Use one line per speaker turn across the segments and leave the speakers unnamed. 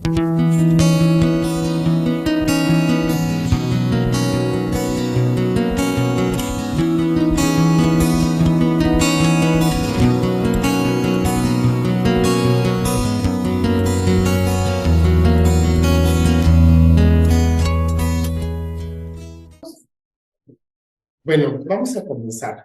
Bueno, vamos a comenzar.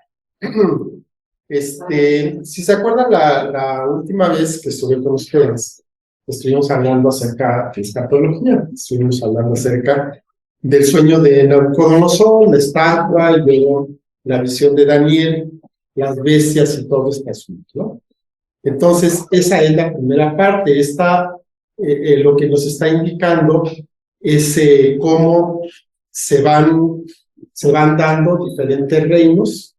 Si se acuerdan, la última vez que estuve con ustedes, estuvimos hablando acerca de escatología, estuvimos hablando acerca del sueño de Nabucodonosor, la estatua, y luego la visión de Daniel, las bestias y todo este asunto, ¿no? Entonces, esa es la primera parte. Lo que nos está indicando es cómo se van dando diferentes reinos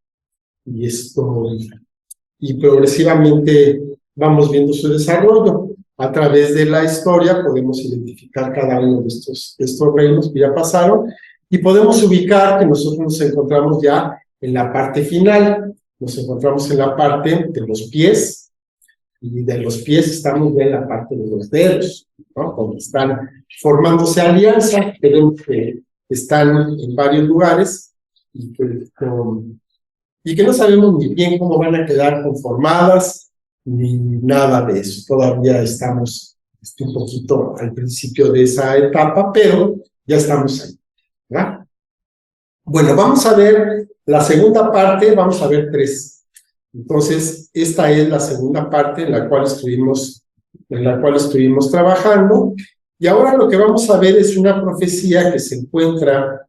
y progresivamente vamos viendo su desarrollo. A través de la historia podemos identificar cada uno de estos reinos que ya pasaron y podemos ubicar que nosotros nos encontramos ya en la parte final. Nos encontramos en la parte de los pies, y de los pies estamos ya en la parte de los dedos, ¿no? Donde están formándose alianzas, tenemos que están en varios lugares y que no sabemos ni bien cómo van a quedar conformadas ni nada de eso. Todavía estamos un poquito al principio de esa etapa, pero ya estamos ahí, ¿verdad? Bueno, vamos a ver la segunda parte, vamos a ver 3. Entonces, esta es la segunda parte en la cual estuvimos trabajando. Y ahora lo que vamos a ver es una profecía que se encuentra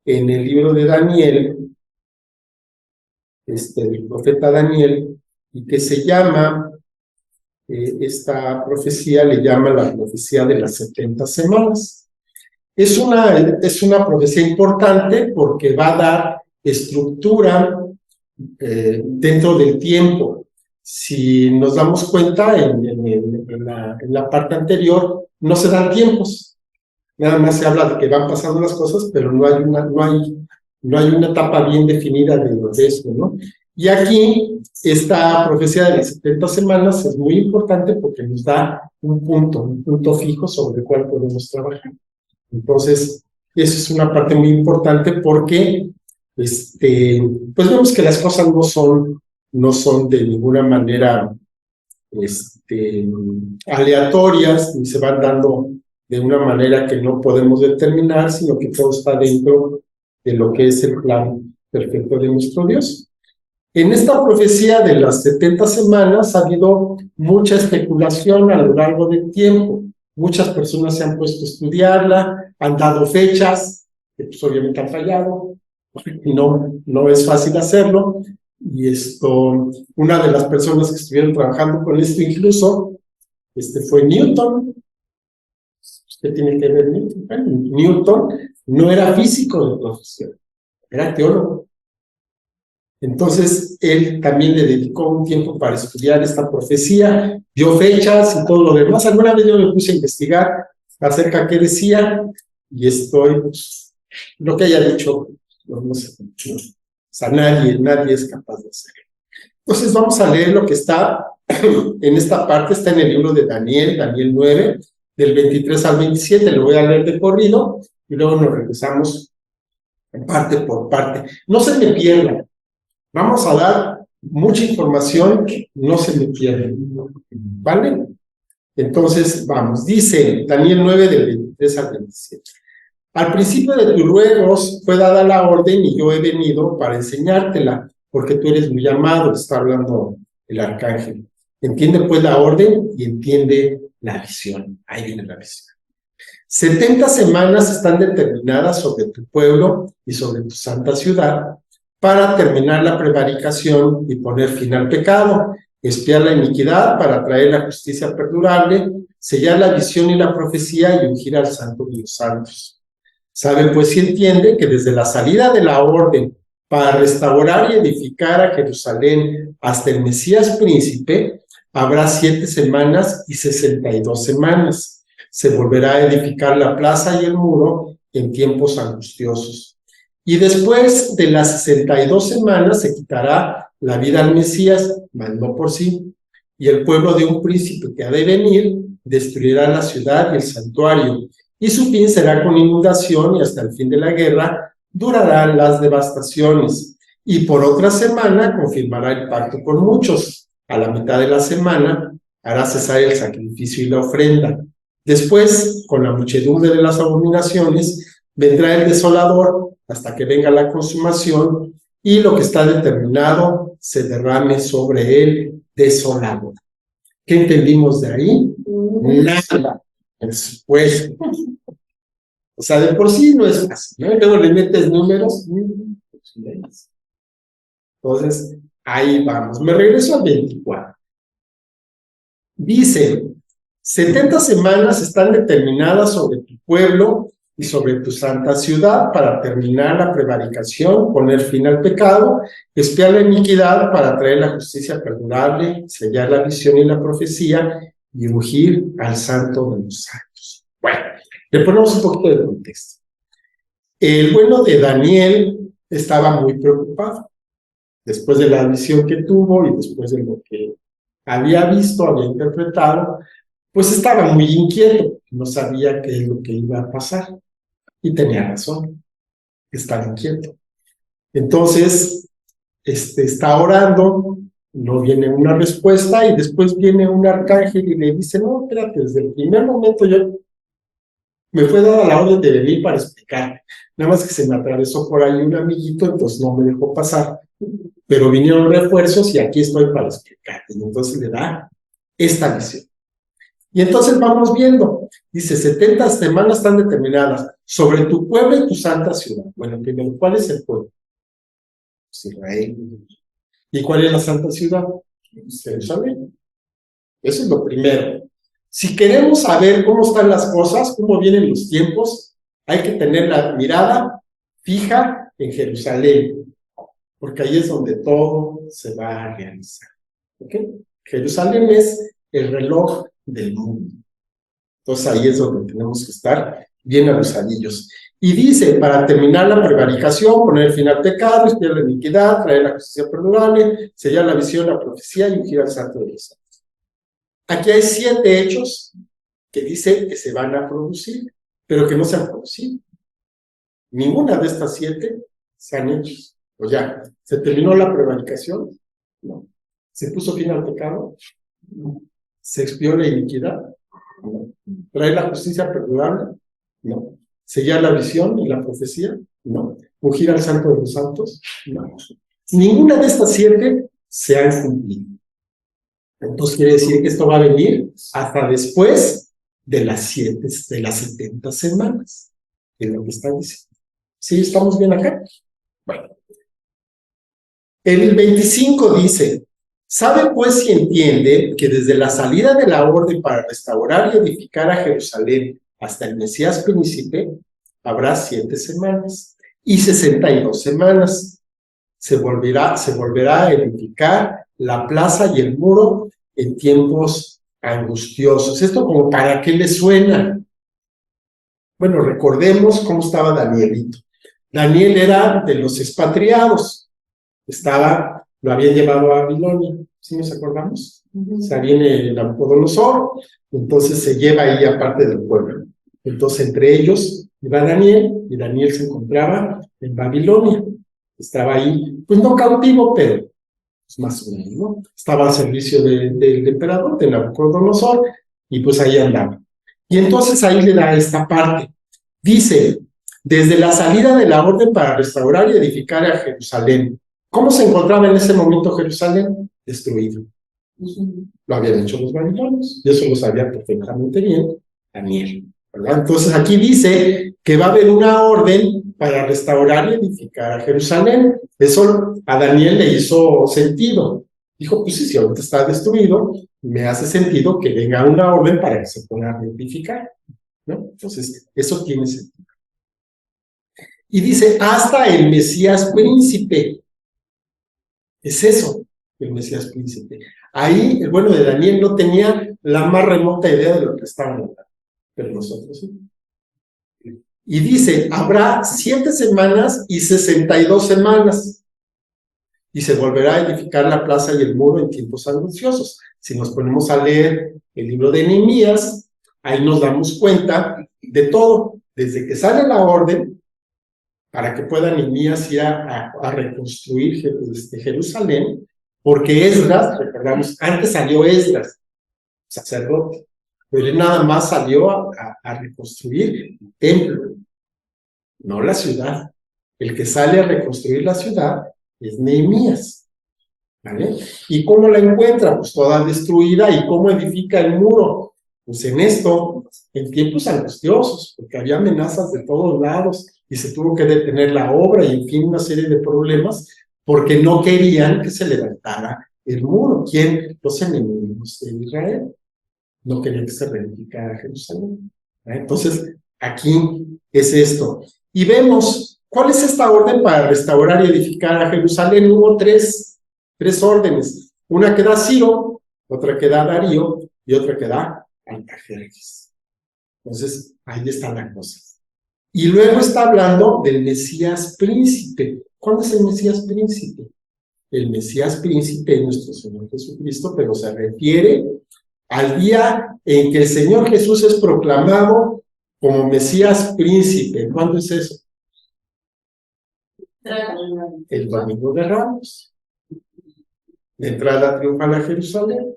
en el libro de Daniel, del profeta Daniel, y que se llama, esta profecía le llama la profecía de las 70 semanas. Es una profecía importante porque va a dar estructura dentro del tiempo. Si nos damos cuenta, en la parte anterior no se dan tiempos, nada más se habla de que van pasando las cosas, pero no hay una etapa bien definida de esto, ¿no? Y aquí, esta profecía de las 70 semanas es muy importante porque nos da un punto fijo sobre el cual podemos trabajar. Entonces, eso es una parte muy importante porque pues vemos que las cosas no son de ninguna manera aleatorias, ni se van dando de una manera que no podemos determinar, sino que todo está dentro de lo que es el plan perfecto de nuestro Dios. En esta profecía de las 70 semanas ha habido mucha especulación a lo largo del tiempo. Muchas personas se han puesto a estudiarla, han dado fechas, que pues obviamente han fallado. No es fácil hacerlo, y una de las personas que estuvieron trabajando con esto incluso, fue Newton. ¿Qué tiene que ver Newton? Bueno, Newton no era físico de profesión, era teólogo. Entonces, él también le dedicó un tiempo para estudiar esta profecía, dio fechas y todo lo demás. Alguna vez yo me puse a investigar acerca de qué decía, y pues, lo que haya dicho, no sé, o sea, nadie es capaz de hacerlo. Entonces vamos a leer lo que está en esta parte. Está en el libro de Daniel 9, del 23 al 27, lo voy a leer de corrido, y luego nos regresamos parte por parte. No se me pierdan, vamos a dar mucha información, no se me pierdan, ¿vale? Entonces, vamos, dice Daniel 9, del 23 al 27. Al principio de tus ruegos fue dada la orden y yo he venido para enseñártela, porque tú eres muy amado, está hablando el arcángel. Entiende pues la orden y entiende la visión. Ahí viene la visión. 70 semanas están determinadas sobre tu pueblo y sobre tu santa ciudad para terminar la prevaricación y poner fin al pecado, expiar la iniquidad para traer la justicia perdurable, sellar la visión y la profecía y ungir al santo de los santos. Sabe pues y entiende que desde la salida de la orden para restaurar y edificar a Jerusalén hasta el Mesías príncipe, habrá 7 semanas y 62 semanas. Se volverá a edificar la plaza y el muro en tiempos angustiosos. Y después de las 62 semanas se quitará la vida al Mesías, mas no por sí, y el pueblo de un príncipe que ha de venir destruirá la ciudad y el santuario, y su fin será con inundación, y hasta el fin de la guerra durarán las devastaciones. Y por otra semana confirmará el pacto con muchos. A la mitad de la semana hará cesar el sacrificio y la ofrenda. Después, con la muchedumbre de las abominaciones, vendrá el desolador hasta que venga la consumación, y lo que está determinado se derrame sobre el desolador. ¿Qué entendimos de ahí? Nada, por supuesto. O sea, de por sí no es fácil, ¿no? Luego le metes números. Entonces, ahí vamos. Me regreso al 24. Dice, 70 semanas están determinadas sobre tu pueblo y sobre tu santa ciudad para terminar la prevaricación, poner fin al pecado, expiar la iniquidad para traer la justicia perdurable, sellar la visión y la profecía y ungir al santo de los santos. Bueno, le ponemos un poquito de contexto. El bueno de Daniel estaba muy preocupado después de la visión que tuvo y después de lo que había visto, había interpretado, pues estaba muy inquieto, no sabía qué es lo que iba a pasar. Y tenía razón, estaba inquieto. Entonces, está orando, no viene una respuesta, y después viene un arcángel y le dice, no, espérate, desde el primer momento yo me fue dada la orden de venir para explicar. Nada más que se me atravesó por ahí un amiguito, entonces no me dejó pasar. Pero vinieron refuerzos y aquí estoy para explicar. Y entonces le da esta visión. Y entonces vamos viendo. Dice, 70 semanas están determinadas sobre tu pueblo y tu santa ciudad. Bueno, primero, ¿cuál es el pueblo? Pues Israel. ¿Y cuál es la santa ciudad? Jerusalén. Eso es lo primero. Si queremos saber cómo están las cosas, cómo vienen los tiempos, hay que tener la mirada fija en Jerusalén, porque ahí es donde todo se va a realizar. ¿Ok? Jerusalén es el reloj del mundo. Entonces ahí es donde tenemos que estar bien abusadillos. Y dice, para terminar la prevaricación, poner fin al pecado, expiar la iniquidad, traer la justicia perdurable, sellar la visión, la profecía y ungir al santo de los santos. Aquí hay 7 hechos que dice que se van a producir, pero que no se han producido. Ninguna de estas 7 se han hecho. O ya, ¿se terminó la prevaricación? No. ¿Se puso fin al pecado? No. ¿Se expió la iniquidad? No. ¿Trae la justicia perdurable? No. ¿Sellar la visión y la profecía? No. ¿Ungir al santo de los santos? No. Ninguna de estas 7 se han cumplido. Entonces quiere decir que esto va a venir hasta después de las 70 semanas. Es lo que está diciendo. ¿Sí estamos bien acá? Bueno. El 25 dice, sabe pues y entiende que desde la salida de la orden para restaurar y edificar a Jerusalén hasta el Mesías príncipe, habrá 7 semanas y 62 semanas. Se volverá a edificar la plaza y el muro en tiempos angustiosos. ¿Esto como para qué le suena? Bueno, recordemos cómo estaba Danielito. Daniel era de los expatriados. Lo habían llevado a Babilonia, ¿sí nos acordamos? O sea, viene Nabucodonosor, entonces se lleva ahí a parte del pueblo. Entonces, entre ellos iba Daniel, y Daniel se encontraba en Babilonia. Estaba ahí, pues no cautivo, pero pues más o menos, ¿no? Estaba al servicio del emperador, de Nabucodonosor, y pues ahí andaba. Y entonces ahí le da esta parte. Dice, desde la salida de la orden para restaurar y edificar a Jerusalén. ¿Cómo se encontraba en ese momento Jerusalén? Destruido. Lo habían hecho los babilonios, y eso lo sabía perfectamente bien Daniel, ¿verdad? Entonces aquí dice que va a haber una orden para restaurar y edificar a Jerusalén. Eso a Daniel le hizo sentido. Dijo, pues sí, si ahorita está destruido, me hace sentido que venga una orden para que se pueda edificar, ¿no? Entonces, eso tiene sentido. Y dice, hasta el Mesías príncipe. Es eso, el Mesías príncipe. Ahí, el bueno de Daniel no tenía la más remota idea de lo que estaban hablando, pero nosotros sí. Y dice, habrá 7 semanas y 62 semanas. y se volverá a edificar la plaza y el muro en tiempos angustiosos. Si nos ponemos a leer el libro de Nehemías, ahí nos damos cuenta de todo, desde que sale la orden para que pueda Nehemías ir a reconstruir Jerusalén, porque Esdras, recordamos, antes salió Esdras, sacerdote, pero él nada más salió a reconstruir el templo, no la ciudad. El que sale a reconstruir la ciudad es Nehemías, ¿vale? ¿Y cómo la encuentra? Pues toda destruida. ¿Y cómo edifica el muro? Pues en esto, en tiempos angustiosos, porque había amenazas de todos lados y se tuvo que detener la obra y en fin, una serie de problemas, porque no querían que se levantara el muro. ¿Quién? Los enemigos de Israel. No querían que se reedificara Jerusalén. Entonces, aquí es esto. Y vemos, ¿cuál es esta orden para restaurar y edificar a Jerusalén? Hubo tres órdenes. Una que da Ciro, otra que da Darío y otra que da Artajerjes. Entonces, ahí está la cosa. Y luego está hablando del Mesías príncipe. ¿Cuándo es el Mesías príncipe? El Mesías príncipe es nuestro Señor Jesucristo, pero se refiere al día en que el Señor Jesús es proclamado como Mesías príncipe. ¿Cuándo es eso? El Domingo de Ramos. La entrada triunfal a Jerusalén.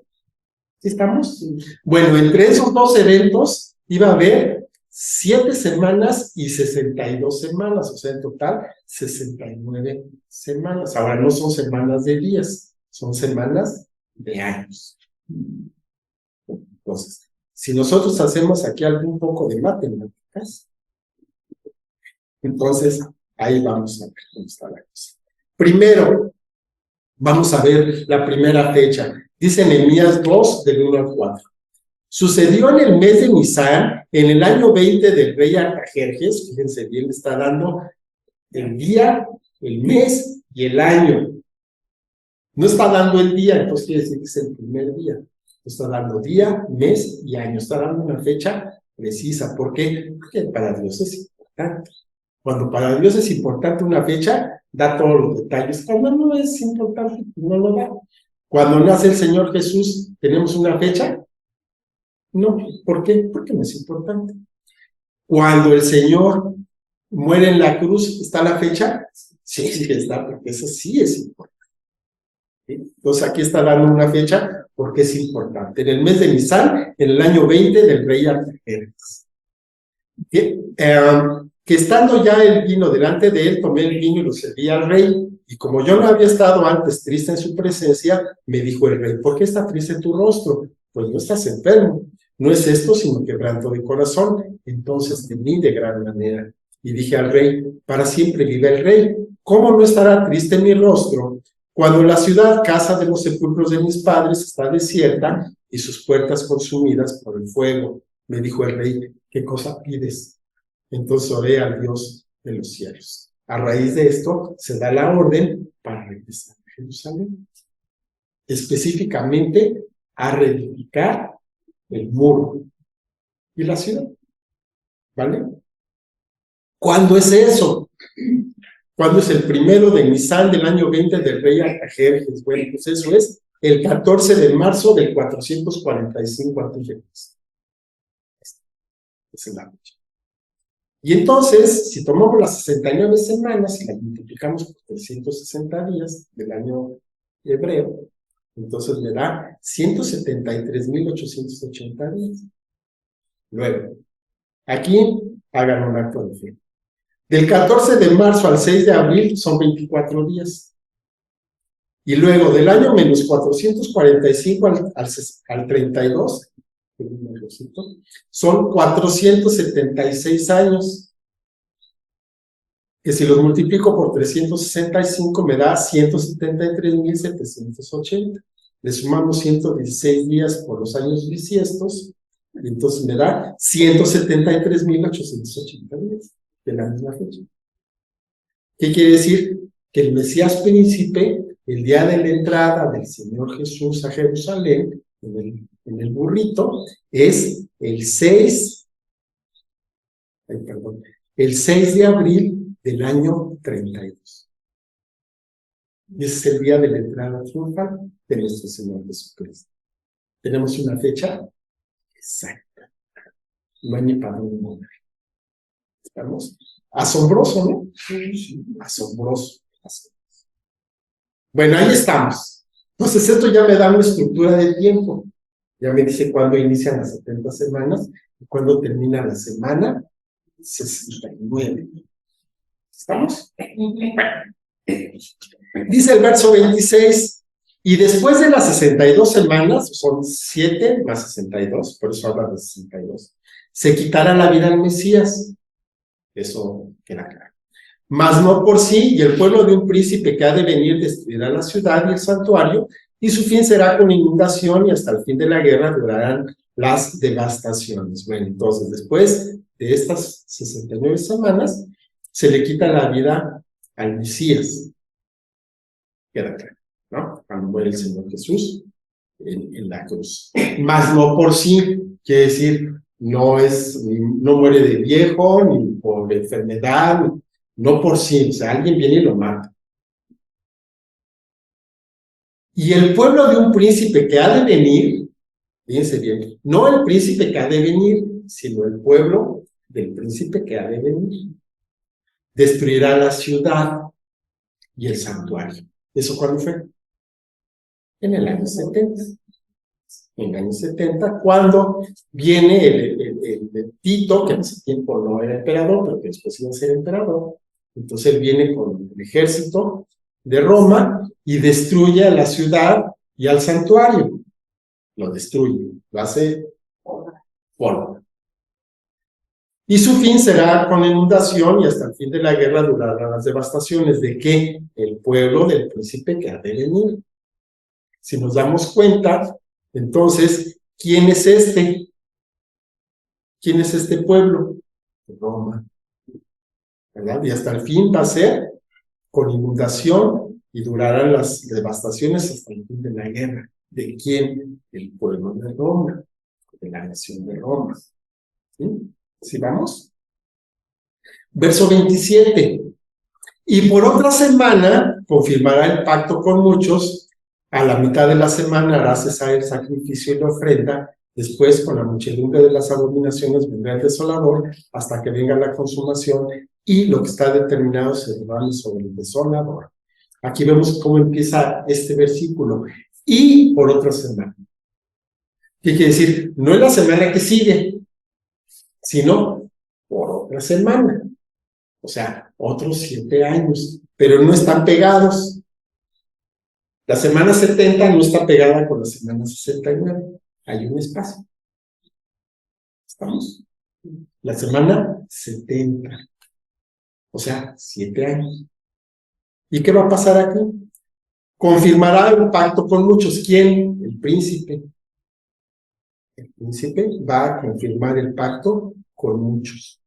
¿Estamos? Bueno, entre esos dos eventos iba a haber 7 semanas y 62 semanas, o sea, en total 69 semanas. Ahora no son semanas de días, son semanas de años. Entonces, si nosotros hacemos aquí algún poco de matemáticas, entonces ahí vamos a ver cómo está la cosa. Primero, vamos a ver la primera fecha. Dice Nehemías 2, del 1 al 4. Sucedió en el mes de Nisán, en el año 20 del rey Artajerjes. Fíjense bien, le está dando el día, el mes y el año. No está dando el día, entonces quiere decir que es el primer día. Está dando día, mes y año. Está dando una fecha precisa. ¿Por qué? Porque para Dios es importante. Cuando para Dios es importante una fecha, da todos los detalles. Cuando no es importante, no lo da. Cuando nace el Señor Jesús, ¿tenemos una fecha? No. ¿Por qué? Porque no es importante. Cuando el Señor muere en la cruz, ¿está la fecha? Sí, sí está, porque eso sí es importante. Entonces aquí está dando una fecha porque es importante. En el mes de Nisan, en el año 20 del rey Artajerjes. Que estando ya el vino delante de él, tomé el vino y lo serví al rey. Y como yo no había estado antes triste en su presencia, me dijo el rey: ¿por qué está triste tu rostro? Pues no estás enfermo. No es esto, sino quebranto de corazón. Entonces temí de gran manera. Y dije al rey: para siempre vive el rey. ¿Cómo no estará triste mi rostro cuando la ciudad, casa de los sepulcros de mis padres, está desierta y sus puertas consumidas por el fuego? Me dijo el rey: ¿qué cosa pides? Entonces oré al Dios de los cielos. A raíz de esto se da la orden para regresar a Jerusalén, específicamente a reedificar el muro y la ciudad. ¿Vale? ¿Cuándo es eso? ¿Cuándo es el primero de Nisan del año 20 del rey Artajerjes? Bueno, pues eso es el 14 de marzo del 445 a.C. Esa es la fecha. Y entonces, si tomamos las 69 semanas y las multiplicamos por 360 días del año hebreo, entonces me da 173,880 días. Luego, aquí hagan un acto de fe. Del 14 de marzo al 6 de abril son 24 días. Y luego, del año menos 445 al 32, son 476 años, que si los multiplico por 365 me da 173,780. Le sumamos 116 días por los años bisiestos, y entonces me da 173,880 días de la misma fecha. ¿Qué quiere decir? Que el Mesías príncipe, el día de la entrada del Señor Jesús a Jerusalén, en el burrito, es el 6 de abril del año 32. Y ese es el día de la entrada triunfal de nuestro Señor Jesucristo. Tenemos una fecha exacta. No hay ni para dónde mover. ¿Estamos? Asombroso, ¿no? Sí, asombroso. Bueno, ahí estamos. Entonces, esto ya me da una estructura de tiempo. Ya me dice cuándo inician las 70 semanas y cuándo termina la semana 69. ¿Estamos? Dice el verso 26, y después de las 62 semanas, son 7 más 62, por eso habla de 62, se quitará la vida al Mesías. Eso queda claro. Mas no por sí, y el pueblo de un príncipe que ha de venir destruirá la ciudad y el santuario, y su fin será con inundación, y hasta el fin de la guerra durarán las devastaciones. Bueno, entonces, después de estas 69 semanas, se le quita la vida al Mesías. Queda claro, ¿no? Cuando muere el Señor Jesús en la cruz. Mas no por sí, quiere decir, no muere de viejo, ni por enfermedad, no por sí, o sea, alguien viene y lo mata. Y el pueblo de un príncipe que ha de venir, fíjense bien, no el príncipe que ha de venir, sino el pueblo del príncipe que ha de venir, destruirá la ciudad y el santuario. ¿Eso cuándo fue? En el año 70. En el año 70, cuando viene el Tito, que en ese tiempo no era emperador, pero que después iba a ser emperador. Entonces él viene con el ejército de Roma y destruye a la ciudad y al santuario. Lo destruye, lo hace polvo. Y su fin será con inundación y hasta el fin de la guerra durarán las devastaciones. ¿De qué? El pueblo del príncipe que ha de venir. Si nos damos cuenta, entonces, ¿quién es este? ¿Quién es este pueblo? Roma. ¿Verdad? Y hasta el fin va a ser con inundación y durarán las devastaciones hasta el fin de la guerra. ¿De quién? El pueblo de Roma, de la nación de Roma. ¿Sí? ¿Sí vamos? Verso 27. Y por otra semana confirmará el pacto con muchos. A la mitad de la semana hará cesar el sacrificio y la ofrenda. Después, con la muchedumbre de las abominaciones, vendrá el desolador hasta que venga la consumación y lo que está determinado se derrame sobre el desolador. Aquí vemos cómo empieza este versículo. Y por otra semana. ¿Qué quiere decir? No es la semana que sigue, sino por otra semana. O sea, otros 7 años, pero no están pegados. La semana 70 no está pegada con la semana 69. Hay un espacio. ¿Estamos? La semana 70. O sea, 7 años. ¿Y qué va a pasar aquí? Confirmará un pacto con muchos. ¿Quién? El príncipe. El príncipe va a confirmar el pacto con muchos.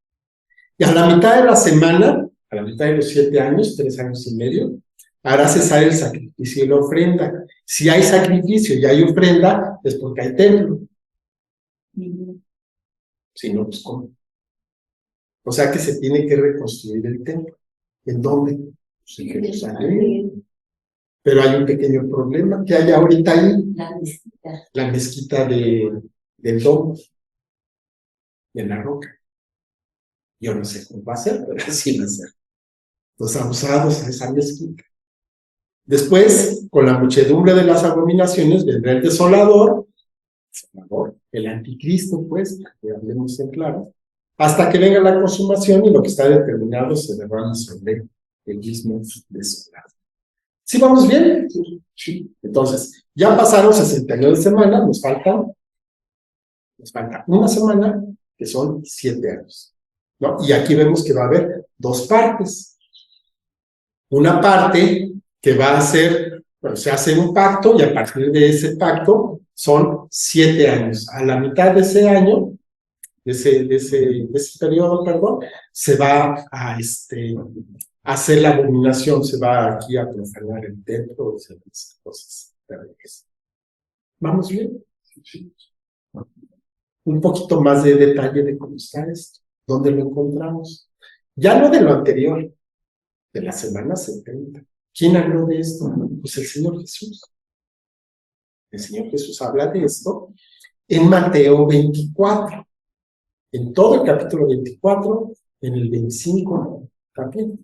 Y a la mitad de la semana, a la mitad de los 7 años, 3 años y medio, hará cesar el sacrificio y la ofrenda. Si hay sacrificio y hay ofrenda, es porque hay templo. Si no, pues ¿cómo? O sea que se tiene que reconstruir el templo. ¿En dónde? Pues en Jerusalén. Pero hay un pequeño problema que hay ahorita ahí. La mezquita del domo, de la roca. Yo no sé cómo va a ser, pero así va a ser. Los abusados a esa mezquita. Después, con la muchedumbre de las abominaciones, vendrá el desolador, el anticristo, pues, que hablemos en claro, hasta que venga la consumación y lo que está determinado se derrama sobre el mismo desolado. ¿Sí vamos bien? Sí. Entonces, ya pasaron 69 semanas, nos falta una semana, que son 7 años. ¿No? Y aquí vemos que va a haber 2 partes. Una parte que va a ser, bueno, se hace un pacto y a partir de ese pacto son 7 años. A la mitad de ese año, de ese periodo, perdón, se va a hacer la abominación, se va aquí a profanar el templo, esas cosas terribles. ¿Vamos bien? Sí. Un poquito más de detalle de cómo está esto, dónde lo encontramos. Ya no de lo anterior, de la semana 70. ¿Quién habló de esto? Pues el Señor Jesús. El Señor Jesús habla de esto en Mateo 24, en todo el capítulo 24, en el 25 también,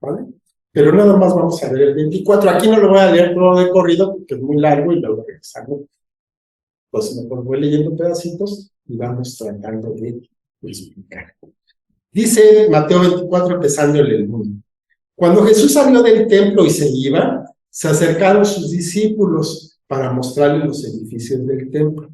¿vale? Pero nada más vamos a ver el 24. Aquí no lo voy a leer todo de corrido porque es muy largo y luego regresamos. Entonces mejor voy leyendo pedacitos y vamos tratando de explicar. Dice Mateo 24, empezando en el 1. Cuando Jesús salió del templo y se iba, se acercaron sus discípulos para mostrarle los edificios del templo.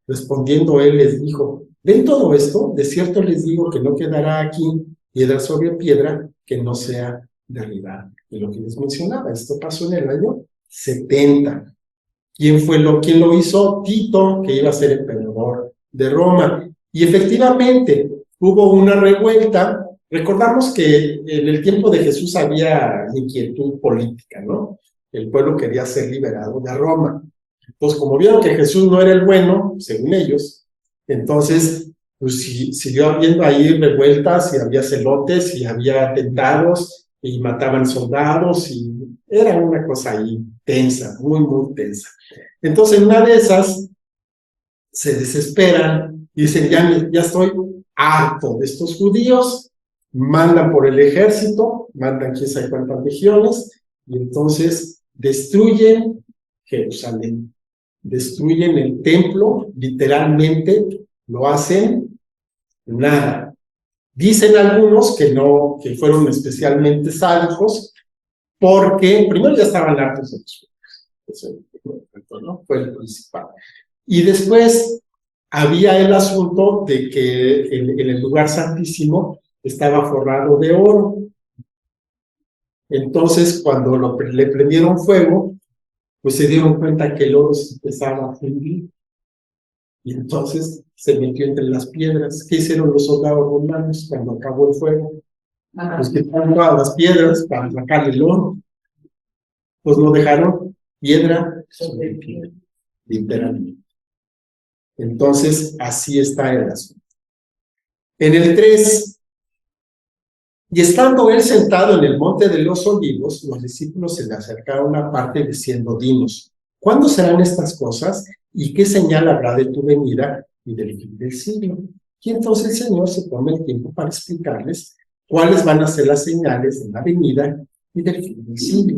Respondiendo él les dijo: ¿ven todo esto? De cierto les digo que no quedará aquí piedra sobre piedra que no sea derribada. Y lo que les mencionaba, esto pasó en el año 70. ¿Quién lo hizo? Tito, que iba a ser emperador de Roma. Y efectivamente hubo una revuelta. Recordamos que en el tiempo de Jesús había inquietud política, ¿no? El pueblo quería ser liberado de Roma. Pues como vieron que Jesús no era el bueno, según ellos, entonces pues siguió habiendo ahí revueltas y había celotes y había atentados y mataban soldados y era una cosa ahí tensa, muy, muy tensa. Entonces en una de esas se desesperan y dicen: ya estoy harto de estos judíos. Mandan por el ejército, mandan quién sabe cuántas legiones, y entonces destruyen Jerusalén, destruyen el templo, literalmente lo hacen nada. Dicen algunos que no, que fueron especialmente sádicos, porque primero ya estaban hartos de los judíos, eso, ¿no? Fue el principal. Y después había el asunto de que en el lugar santísimo estaba forrado de oro. Entonces, cuando le prendieron fuego, pues se dieron cuenta que el oro se empezaba a fundir. Y entonces se metió entre las piedras. ¿Qué hicieron los soldados romanos cuando acabó el fuego? Pues quitaron todas las piedras para sacar el oro. Pues lo dejaron piedra sobre piedra, literalmente. Entonces, así está el asunto. En el 3, y estando él sentado en el monte de los olivos, los discípulos se le acercaron aparte diciendo: dinos, ¿cuándo serán estas cosas? ¿Y qué señal habrá de tu venida y del fin del siglo? Y entonces el Señor se toma el tiempo para explicarles cuáles van a ser las señales de la venida y del fin del siglo.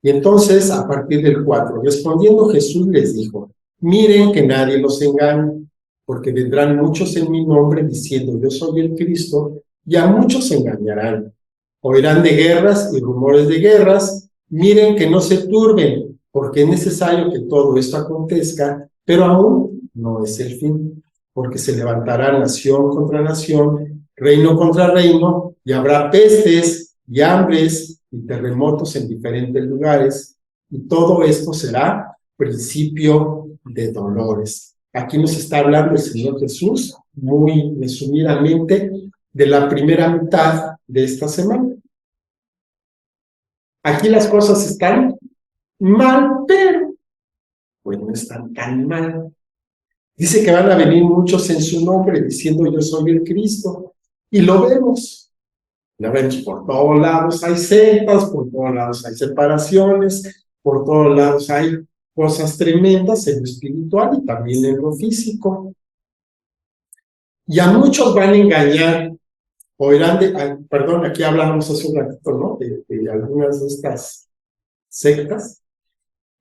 Y entonces, a partir del 4, respondiendo Jesús les dijo: miren que nadie los engañe, porque vendrán muchos en mi nombre diciendo: yo soy el Cristo, y a muchos se engañarán. Oirán de guerras y rumores de guerras. Miren que no se turben, porque es necesario que todo esto acontezca, pero aún no es el fin, porque se levantará nación contra nación, reino contra reino, y habrá pestes y hambres y terremotos en diferentes lugares, y todo esto será principio de dolores. Aquí nos está hablando el Señor Jesús, muy resumidamente, de la primera mitad de esta semana. Aquí las cosas están mal, pero pues no están tan mal. Dice que van a venir muchos en su nombre diciendo: yo soy el Cristo, y lo vemos. Lo vemos por todos lados, hay sectas, por todos lados hay separaciones, por todos lados hay cosas tremendas en lo espiritual y también en lo físico. Y a muchos van a engañar. Oirán perdón, aquí hablábamos hace un ratito, ¿no? De algunas de estas sectas.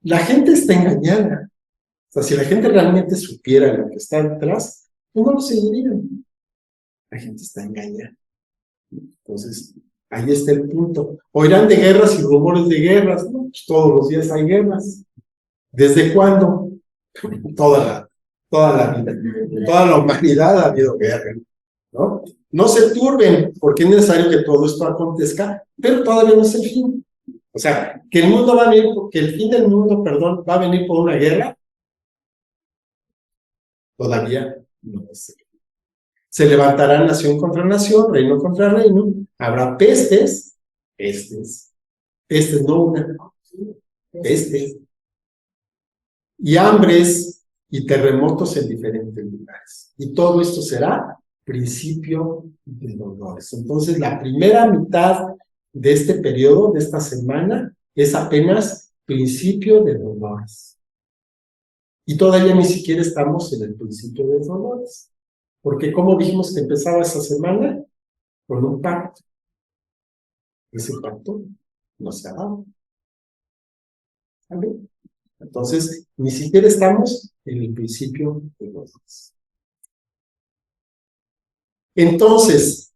La gente está engañada. O sea, si la gente realmente supiera lo que está detrás, pues no lo seguirían. La gente está engañada. Entonces, ahí está el punto. Oirán de guerras y rumores de guerras, ¿no? Pues todos los días hay guerras. ¿Desde cuándo? Toda la vida. Toda la humanidad ha habido guerra, ¿no? No se turben, porque es necesario que todo esto acontezca, pero todavía no es el fin. O sea, que el mundo va a venir, que el fin del mundo, perdón, va a venir por una guerra, todavía no es el fin. Se levantará nación contra nación, reino contra reino, habrá pestes, no una, pestes, y hambres y terremotos en diferentes lugares. Y todo esto será principio de dolores. Entonces, la primera mitad de este periodo, de esta semana, es apenas principio de dolores. Y todavía ni siquiera estamos en el principio de dolores. Porque ¿cómo dijimos que empezaba esa semana? Con un pacto. Ese pacto no se ha dado. ¿Vale? Entonces, ni siquiera estamos en el principio de dolores. Entonces,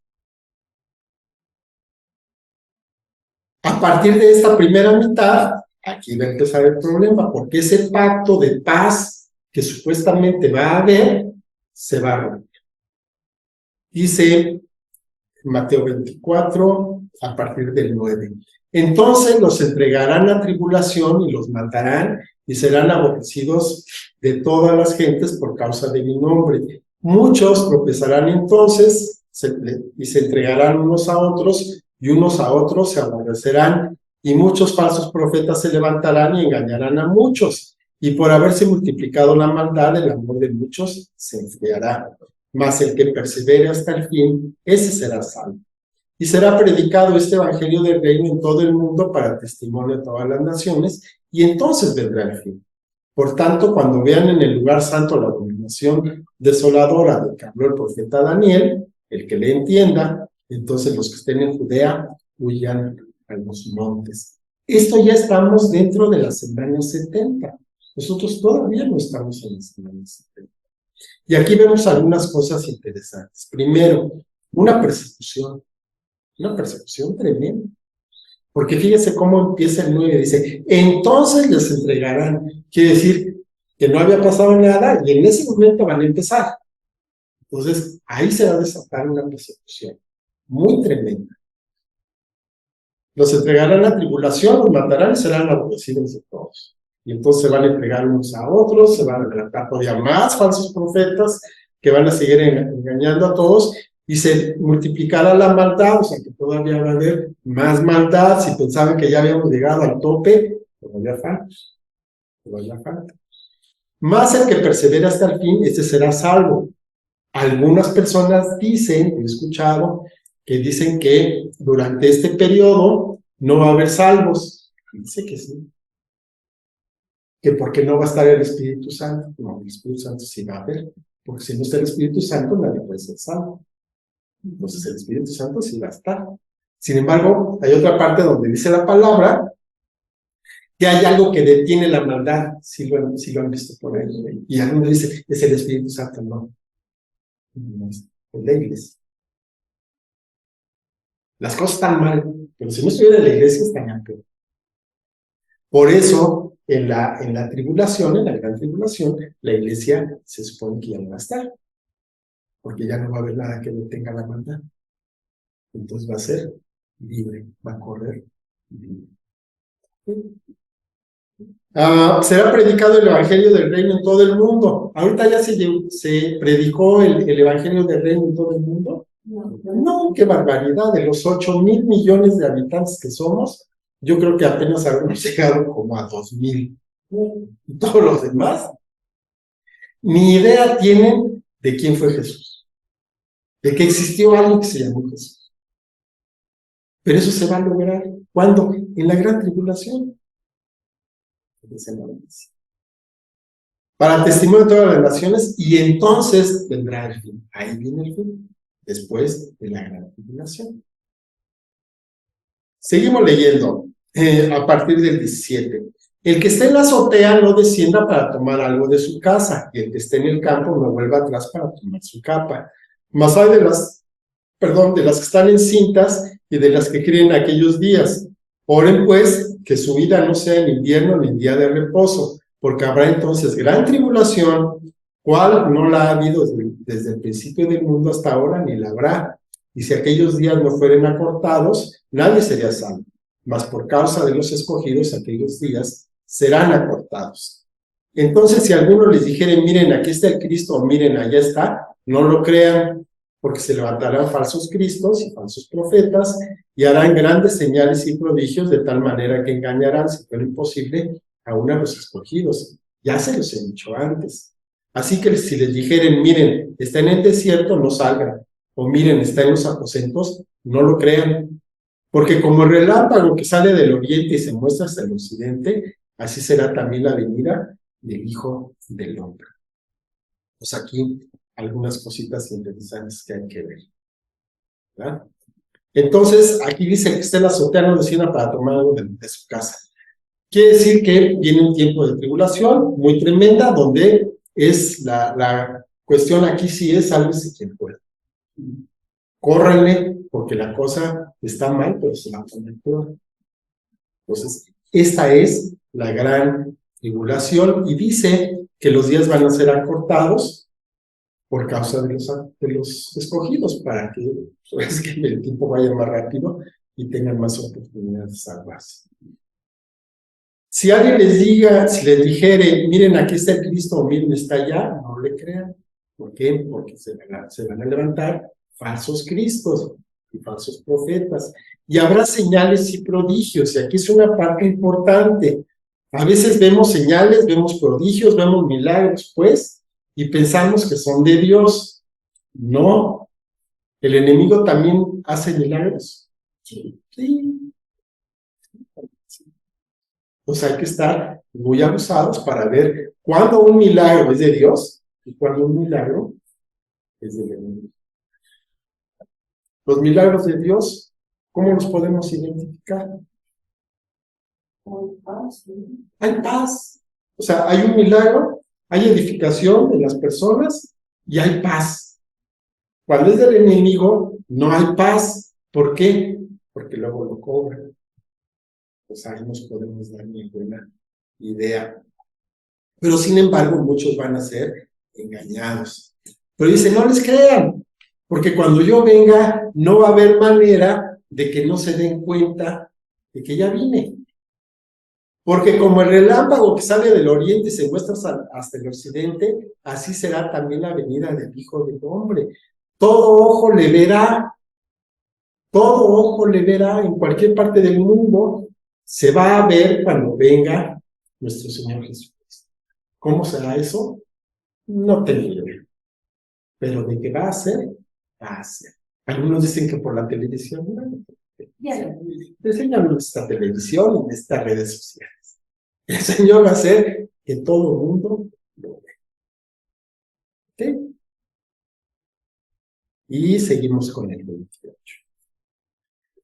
a partir de esta primera mitad, aquí va a empezar el problema, porque ese pacto de paz que supuestamente va a haber, se va a romper. Dice Mateo 24, a partir del 9. Entonces los entregarán a tribulación y los matarán y serán aborrecidos de todas las gentes por causa de mi nombre. Muchos tropezarán entonces y se entregarán unos a otros y unos a otros se aborrecerán y muchos falsos profetas se levantarán y engañarán a muchos. Y por haberse multiplicado la maldad, el amor de muchos se enfriará. Mas el que persevere hasta el fin, ese será salvo. Y será predicado este evangelio del reino en todo el mundo para testimonio a todas las naciones, y entonces vendrá el fin. Por tanto, cuando vean en el lugar santo la abominación desoladora de que habló el profeta Daniel, el que le entienda, entonces los que estén en Judea huyan a los montes. Esto ya estamos dentro de la semana 70. Nosotros todavía no estamos en la semana 70. Y aquí vemos algunas cosas interesantes. Primero, una persecución tremenda. Porque fíjese cómo empieza el 9, dice, entonces les entregarán. Quiere decir que no había pasado nada y en ese momento van a empezar. Entonces, ahí se va a desatar una persecución muy tremenda. Los entregarán a tribulación, los matarán y serán aborrecidos de todos. Y entonces se van a entregar unos a otros, se van a levantar todavía más falsos profetas que van a seguir engañando a todos y se multiplicará la maldad, o sea que todavía va a haber más maldad. Si pensaban que ya habíamos llegado al tope, todavía falta. Más el que persevera hasta el fin, este será salvo. Algunas personas dicen, he escuchado, que dicen que durante este periodo no va a haber salvos. Dice que sí. Que porque no va a estar el Espíritu Santo. No, el Espíritu Santo sí va a haber, porque si no está el Espíritu Santo, nadie puede ser salvo. Entonces el Espíritu Santo sí va a estar. Sin embargo, hay otra parte donde dice la palabra que hay algo que detiene la maldad, si lo han visto por ahí. Y algunos dicen, es el Espíritu Santo. No es la iglesia. Las cosas están mal, pero si no estuviera en la iglesia, estarían peor. Por eso, en la tribulación, en la gran tribulación, la iglesia se supone que ya no va a estar, porque ya no va a haber nada que detenga la maldad. Entonces va a ser libre, va a correr libre. Será predicado el evangelio del reino en todo el mundo. Ahorita ya se predicó el evangelio del reino en todo el mundo. No, qué barbaridad. De los 8,000 millones de habitantes que somos, yo creo que apenas habremos llegado como a 2,000. Y todos los demás ni idea tienen de quién fue Jesús, de que existió algo que se llamó Jesús. Pero eso se va a lograr, ¿cuándo? En la gran tribulación. Para testimonio de todas las naciones, y entonces vendrá el fin. Ahí viene el fin, después de la gran tribulación. Seguimos leyendo a partir del 17. El que esté en la azotea no descienda para tomar algo de su casa, y el que esté en el campo no vuelva atrás para tomar su capa. Mas hay de las que están encintas y de las que críen aquellos días. Oren pues que su vida no sea en invierno ni en día de reposo, porque habrá entonces gran tribulación, cual no la ha habido desde el principio del mundo hasta ahora, ni la habrá. Y si aquellos días no fueren acortados, nadie sería salvo. Mas por causa de los escogidos, aquellos días serán acortados. Entonces, si alguno les dijere, miren, aquí está el Cristo, o miren, allá está, no lo crean, porque se levantarán falsos cristos y falsos profetas, y harán grandes señales y prodigios, de tal manera que engañarán, si fuera imposible, aún a los escogidos. Ya se los he dicho antes. Así que si les dijeren, miren, está en el desierto, no salgan, o miren, está en los aposentos, no lo crean, Porque como el relámpago que sale del oriente y se muestra hasta el occidente, así será también la venida del Hijo del Hombre. Pues aquí algunas cositas interesantes que hay que ver, ¿verdad? Entonces, aquí dice que está en la azotea, no descienda para tomar algo de su casa. Quiere decir que viene un tiempo de tribulación muy tremenda, donde es la cuestión aquí sí es sálvese quien pueda. Córranle, porque la cosa está mal, pero se va a poner peor. Entonces, esta es la gran tribulación, y dice que los días van a ser acortados por causa de los escogidos, para que, pues, que el tiempo vaya más rápido y tengan más oportunidades de salvarse. Si alguien si les dijere, miren, aquí está el Cristo, o miren, está allá, no le crean. ¿Por qué? Porque se van a levantar falsos cristos y falsos profetas. Y habrá señales y prodigios, y aquí es una parte importante. A veces vemos señales, vemos prodigios, vemos milagros, pues, y pensamos que son de Dios. No. ¿El enemigo también hace milagros? Sí. Entonces hay que estar muy abusados para ver cuándo un milagro es de Dios y cuándo un milagro es del enemigo. Los milagros de Dios, ¿cómo los podemos identificar? Hay paz. Hay paz. O sea, hay un milagro, hay edificación de las personas y hay paz. Cuando es del enemigo, no hay paz. ¿Por qué? Porque luego lo cobran. Pues ahí nos podemos dar una buena idea. Pero sin embargo, muchos van a ser engañados. Pero dice, no les crean, porque cuando yo venga, no va a haber manera de que no se den cuenta de que ya vine. Porque como el relámpago que sale del oriente y se muestra hasta el occidente, así será también la venida del Hijo del Hombre. Todo ojo le verá, todo ojo le verá en cualquier parte del mundo. Se va a ver cuando venga nuestro Señor Jesucristo. ¿Cómo será eso? No tengo idea. Pero de qué va a ser, va a ser. Algunos dicen que por la televisión. Enseñan nuestra televisión y estas redes sociales. El Señor va a hacer que todo el mundo lo vea. ¿Ok? Y seguimos con el 28.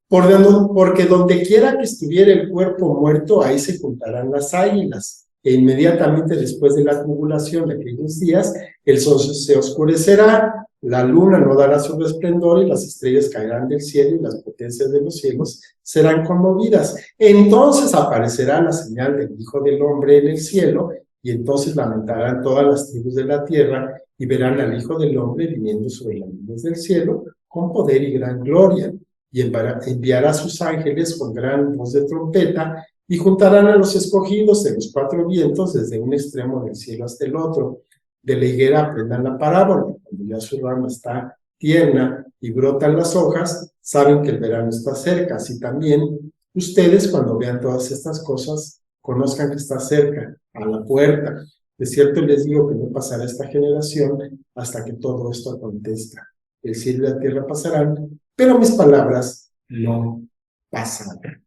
Porque donde quiera que estuviera el cuerpo muerto, ahí se juntarán las águilas. E inmediatamente después de la tribulación de aquellos días, el sol se oscurecerá, la luna no dará su resplandor y las estrellas caerán del cielo y las potencias de los cielos serán conmovidas. Entonces aparecerá la señal del Hijo del Hombre en el cielo, y entonces lamentarán todas las tribus de la tierra y verán al Hijo del Hombre viniendo sobre las nubes del cielo con poder y gran gloria. Y enviará a sus ángeles con gran voz de trompeta, y juntarán a los escogidos de los cuatro vientos desde un extremo del cielo hasta el otro. De la higuera aprendan la parábola. Cuando ya su rama está tierna y brotan las hojas, saben que el verano está cerca. Así también ustedes, cuando vean todas estas cosas, conozcan que está cerca, a la puerta. De cierto les digo que no pasará esta generación hasta que todo esto acontezca. El cielo y la tierra pasarán, pero mis palabras no pasarán.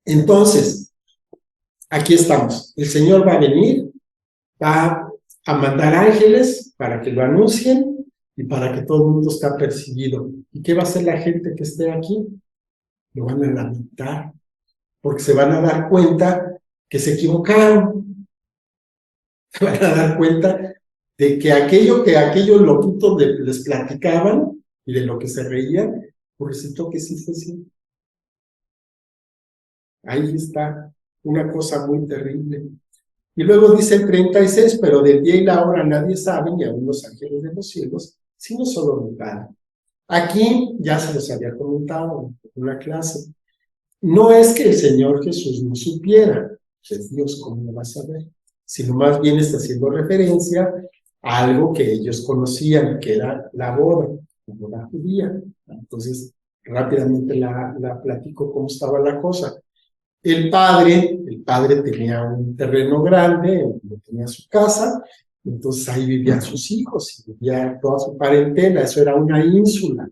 Entonces, aquí estamos. El Señor va a venir, va a mandar ángeles para que lo anuncien y para que todo el mundo esté apercibido. ¿Y qué va a hacer la gente que esté aquí? Lo van a lamentar, porque se van a dar cuenta que se equivocaron. Se van a dar cuenta de que aquellos loquitos les platicaban y de lo que se reían, pues resultó que sí fue así. Ahí está una cosa muy terrible. Y luego dice el 36, pero del día y la hora nadie sabe, ni aun los ángeles de los cielos, sino solo mi Padre. Aquí ya se los había comentado en una clase. No es que el Señor Jesús no supiera, pues Dios, ¿cómo lo va a saber? Sino más bien está haciendo referencia a algo que ellos conocían, que era la boda, la boda judía. Entonces, rápidamente la platico cómo estaba la cosa. El padre tenía un terreno grande, tenía su casa, entonces ahí vivían sus hijos, y vivía toda su parentela, eso era una ínsula.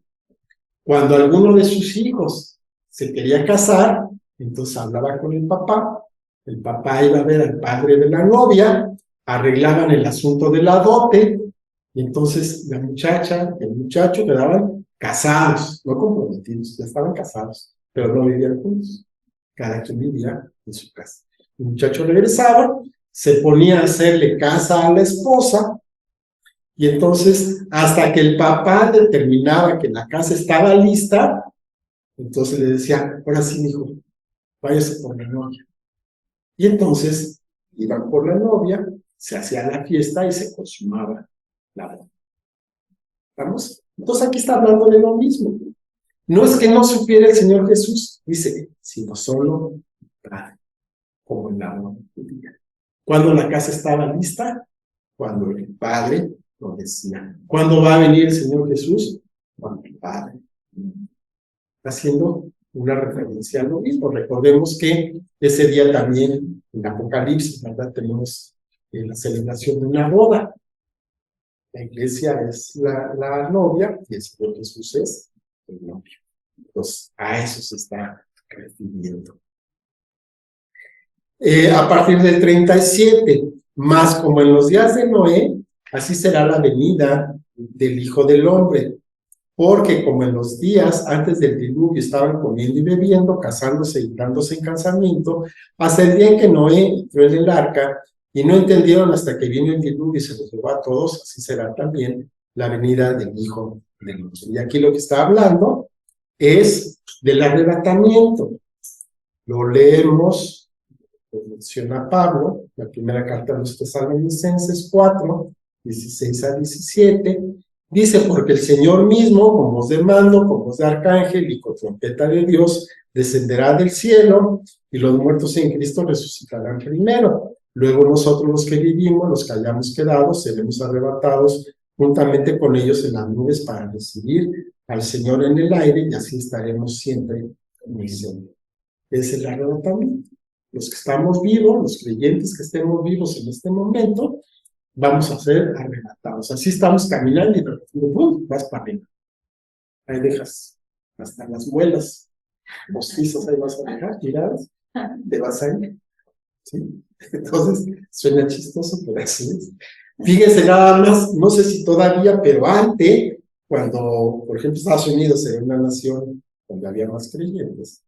Cuando alguno de sus hijos se quería casar, entonces hablaba con el papá iba a ver al padre de la novia, arreglaban el asunto de la dote, y entonces la muchacha, el muchacho quedaban casados, no comprometidos, ya estaban casados, pero no vivían juntos, cada quien vivía en su casa. El muchacho regresaba, se ponía a hacerle casa a la esposa, y entonces hasta que el papá determinaba que la casa estaba lista, entonces le decía, ahora sí, hijo, váyase por la novia. Y entonces iban por la novia, se hacía la fiesta y se consumaba la boda. ¿Vamos? Entonces aquí está hablando de lo mismo. No es que no supiera el Señor Jesús, dice, sino solo Padre, como en la boda judía. Cuando la casa estaba lista, cuando el Padre lo decía. ¿Cuándo va a venir el Señor Jesús? Cuando el Padre. Haciendo una referencia a lo mismo. Recordemos que ese día también en Apocalipsis, ¿verdad? Tenemos la celebración de una boda. La iglesia es la novia y el Señor Jesús es el novio. Entonces, a eso se está refiriendo. A partir del 37, más como en los días de Noé, así será la venida del Hijo del Hombre. Porque como en los días antes del diluvio estaban comiendo y bebiendo, casándose y dándose en casamiento, hasta el día en que Noé entró en el arca, y no entendieron hasta que vino el diluvio y se los llevó a todos, así será también la venida del Hijo del Hombre. Y aquí lo que está hablando es del arrebatamiento. Lo leemos, lo menciona Pablo, la primera carta a los Tesalonicenses 4, 16 a 17, dice, porque el Señor mismo, con voz de mando, con voz de arcángel y con trompeta de Dios, descenderá del cielo, y los muertos en Cristo resucitarán primero. Luego nosotros los que vivimos, los que hayamos quedado, seremos arrebatados juntamente con ellos en las nubes para recibir al Señor en el aire, y así estaremos siempre en el Señor. Es el arrebatamiento. Los que estamos vivos, los creyentes que estemos vivos en este momento, vamos a ser arrebatados. Así estamos caminando y de repente, vas para arriba. Ahí dejas hasta las muelas postizas, ahí vas a dejar tiradas, te vas a ir. ¿Sí? Entonces, suena chistoso, pero así es. Fíjense nada más, no sé si todavía, pero antes, cuando, por ejemplo, Estados Unidos era una nación donde había más creyentes,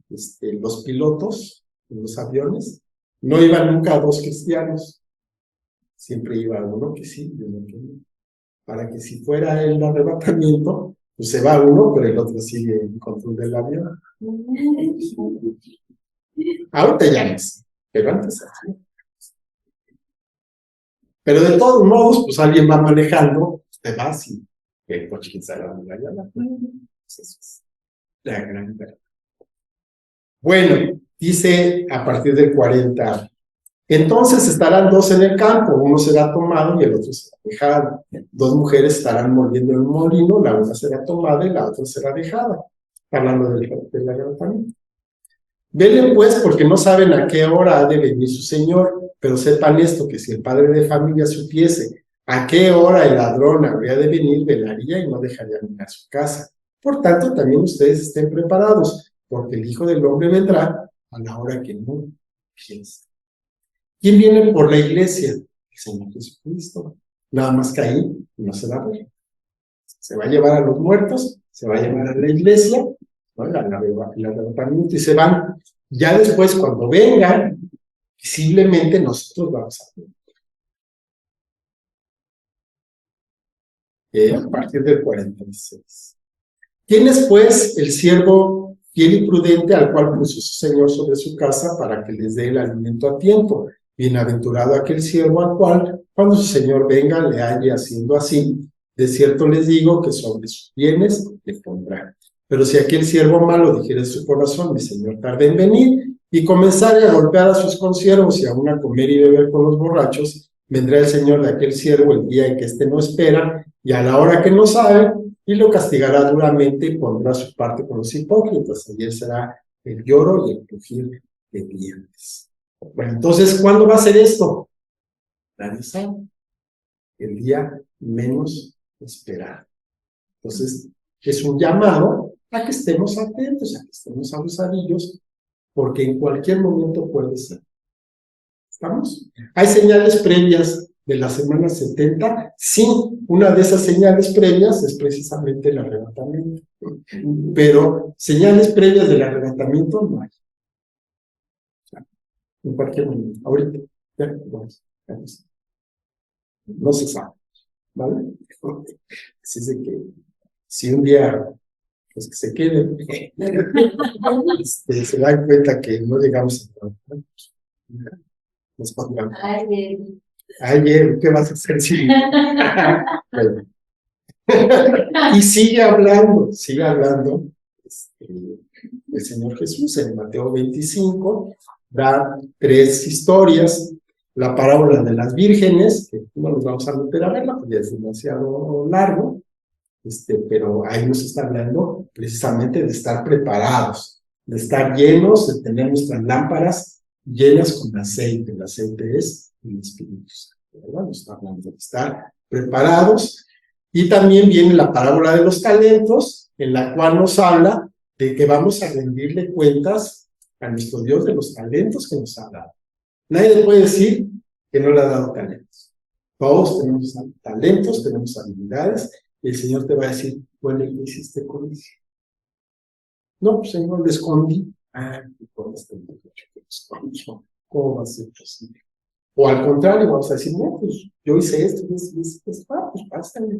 los pilotos en los aviones no iban nunca a dos cristianos, siempre iba uno que sí y uno que no, para que si fuera el arrebatamiento, pues se va uno, pero el otro sigue en control del avión. Ahorita ya no sé, pero antes así. Pero de todos modos, pues alguien va manejando, te vas y el coche quién sabe dónde vaya. Eso es la gran verdad. Bueno, dice a partir del 40, entonces estarán dos en el campo, uno será tomado y el otro será dejado. Dos mujeres estarán moliendo en un molino, la una será tomada y la otra será dejada. Hablando del arrebatamiento. Velen pues, porque no saben a qué hora ha de venir su Señor, pero sepan esto, que si el padre de familia supiese a qué hora el ladrón habría de venir, velaría y no dejaría mirar su casa. Por tanto, también ustedes estén preparados, porque el Hijo del Hombre vendrá a la hora que no piensa. ¿Quién viene por la iglesia? El Señor Jesucristo. Nada más que ahí no se va a ver. Se va a llevar a los muertos, se va a llevar a la iglesia, ¿no? el arrebatamiento, y se van. Ya después, cuando vengan, visiblemente nosotros vamos a ver. A partir del 46. ¿Quién es, pues, el siervo fiel y prudente al cual puso su Señor sobre su casa para que les dé el alimento a tiempo? Bienaventurado aquel siervo al cual, cuando su Señor venga, le halle haciendo así. De cierto les digo que sobre sus bienes le pondrá. Pero si aquel siervo malo dijera en su corazón, mi Señor tarde en venir, y comenzare a golpear a sus consiervos y aún a comer y beber con los borrachos, vendrá el Señor de aquel siervo el día en que éste no espera, y a la hora que no sabe, y lo castigará duramente y pondrá su parte con los hipócritas. Ayer será el lloro y el crujir de dientes. Bueno, entonces, ¿cuándo va a ser esto? Nadie sabe. El día menos esperado. Entonces, es un llamado a que estemos atentos, a que estemos abusadillos, porque en cualquier momento puede ser. ¿Estamos? ¿Hay señales previas de la semana 70? Sí, una de esas señales previas es precisamente el arrebatamiento. Pero señales previas del arrebatamiento no hay. En cualquier momento. Ahorita. Ya, no se sabe. ¿Vale? Así es de que si un día los que se queden se dan cuenta que no llegamos a nos pondrán. Ay, bien, ¿qué vas a hacer? Sí. Bueno. Y sigue hablando el Señor Jesús en Mateo 25, da 3 historias, la parábola de las vírgenes, que no nos vamos a meter a verla porque es demasiado largo, pero ahí nos está hablando precisamente de estar preparados, de estar llenos, de tener nuestras lámparas llenas con aceite. El aceite es el Espíritu Santo, ¿verdad? Nos está hablando de estar preparados. Y también viene la parábola de los talentos, en la cual nos habla de que vamos a rendirle cuentas a nuestro Dios de los talentos que nos ha dado. Nadie le puede decir que no le ha dado talentos. Todos tenemos talentos, tenemos habilidades, y el Señor te va a decir, bueno, ¿qué hiciste con eso? No, pues Señor, lo escondí. Ah, ¿cómo va a ser posible? O al contrario, vamos a decir, no, pues yo hice esto, pues pásale.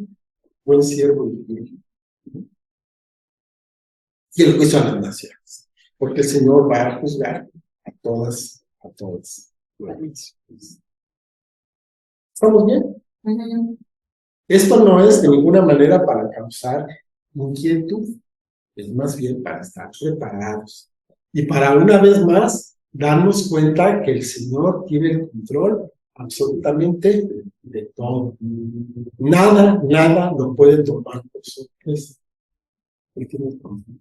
Buen siervo y fiel. Y el juicio a las naciones, porque el Señor va a juzgar a todas. ¿Estamos bien? Esto no es de ninguna manera para causar inquietud, es más bien para estar preparados. Y para una vez más, darnos cuenta que el Señor tiene el control absolutamente de todo. Nada lo puede tomar por sorpresa. Él tiene el control.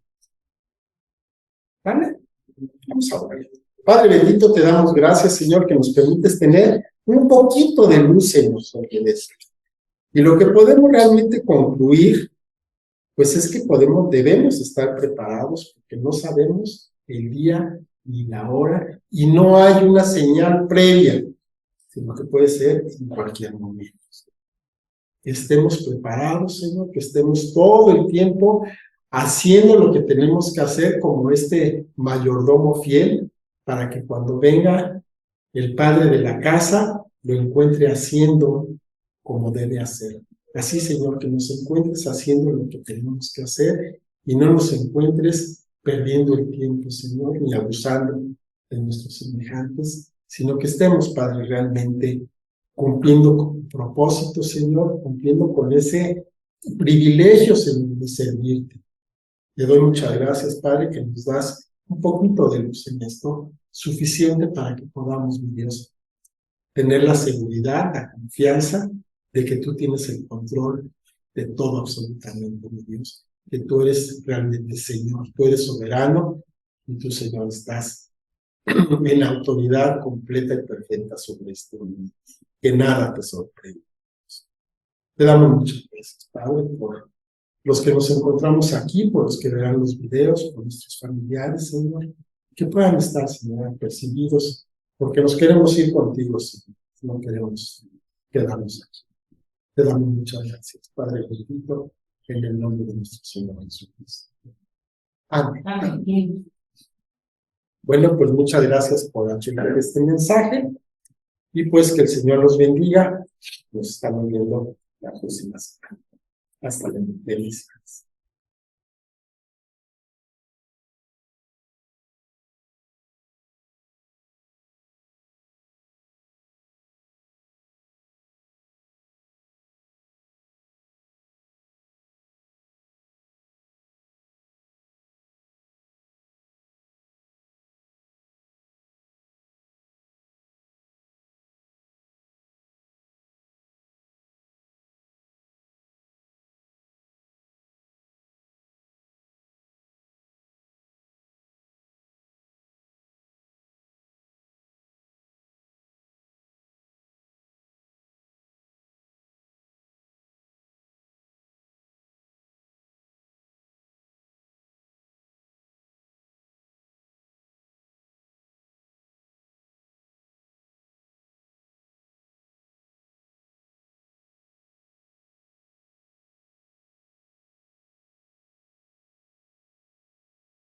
¿Vale? Vamos a orar. Padre bendito, te damos gracias, Señor, que nos permites tener un poquito de luz en nosotros. Y lo que podemos realmente concluir, pues es que debemos estar preparados, porque no sabemos el día ni la hora, y no hay una señal previa, sino que puede ser en cualquier momento. Que estemos preparados, Señor, que estemos todo el tiempo haciendo lo que tenemos que hacer como este mayordomo fiel, para que cuando venga el padre de la casa, lo encuentre haciendo como debe hacer. Así, Señor, que nos encuentres haciendo lo que tenemos que hacer y no nos encuentres perdiendo el tiempo, Señor, ni abusando de nuestros semejantes, sino que estemos, Padre, realmente cumpliendo con propósito, Señor, cumpliendo con ese privilegio, Señor, de servirte. Te doy muchas gracias, Padre, que nos das un poquito de luz en esto, suficiente para que podamos, mi Dios, tener la seguridad, la confianza de que tú tienes el control de todo absolutamente, mi Dios, que tú eres realmente Señor, tú eres soberano y tú, Señor, estás en autoridad completa y perfecta sobre este mundo, que nada te sorprende. Te damos muchas gracias, Padre, por los que nos encontramos aquí, por los que verán los videos, por nuestros familiares, Señor, que puedan estar, Señor, apercibidos, porque nos queremos ir contigo, Señor, no queremos quedarnos aquí. Te damos muchas gracias, Padre bendito, en el nombre de nuestro Señor Jesucristo. Amén. Amén. Bueno, pues muchas gracias por achecar este mensaje, y pues que el Señor los bendiga. Nos estamos viendo la próxima semana. Hasta luego. Bendiciones.